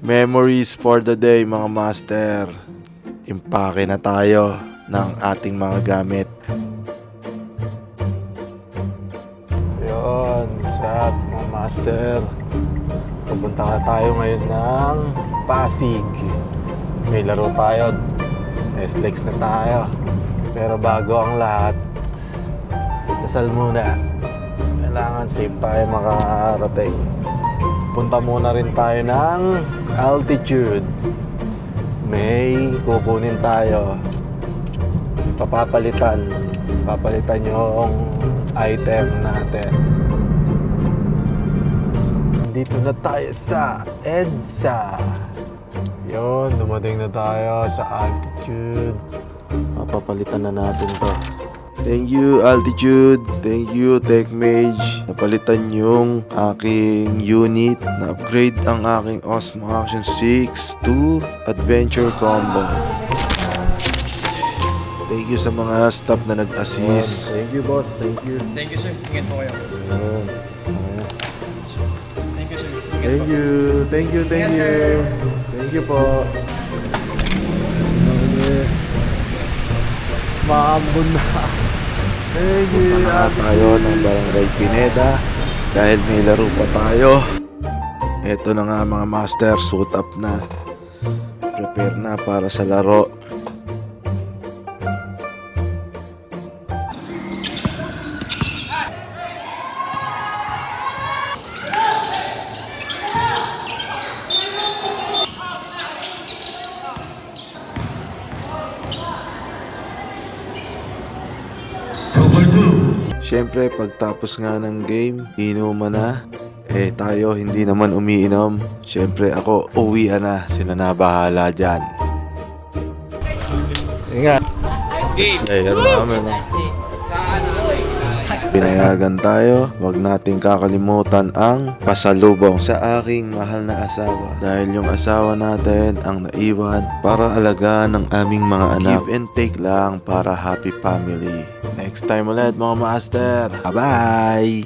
Memories for the day mga master. Impake na tayo ng ating mga gamit. Yun, sup mga master. Pupunta ka tayo ngayon ng Pasig. May laro tayo. SLEX na tayo. Pero bago ang lahat, dasal muna. Kailangan safe tayo makarating. Punta muna rin tayo ng altitude. May kukunin tayo. Papalitan yung item natin. Dito na tayo sa EDSA. Yun, dumating na tayo sa altitude. Papalitan na natin to. Thank you altitude. Thank you TechMage. Napalitan yung aking unit. Na-upgrade ang aking Osmo Action 6 to Adventure Combo. Thank you sa mga staff na nag-assist. Thank you boss, thank you. Thank you, sir. Ingat po kayo. Thank you, sir. Thank you, thank you, thank you. Thank you po. Maambon na. Thank you. Punta na tayo ng Barangay Pineda dahil may laro pa tayo. Ito na nga mga master, suit up na. Prepare na para sa laro. Siyempre, pagtapos nga ng game, inuman na. Tayo hindi naman umiinom. Siyempre, ako uwian na. Sila na bahala dyan. Ingat. Nice game. Ano namin. Pinayagan tayo, wag nating kakalimutan ang pasalubong sa aking mahal na asawa. Dahil yung asawa natin ang naiwan para alagaan ng aming mga anak. Give and take lang para happy family. Next time ulit mga master. Bye-bye!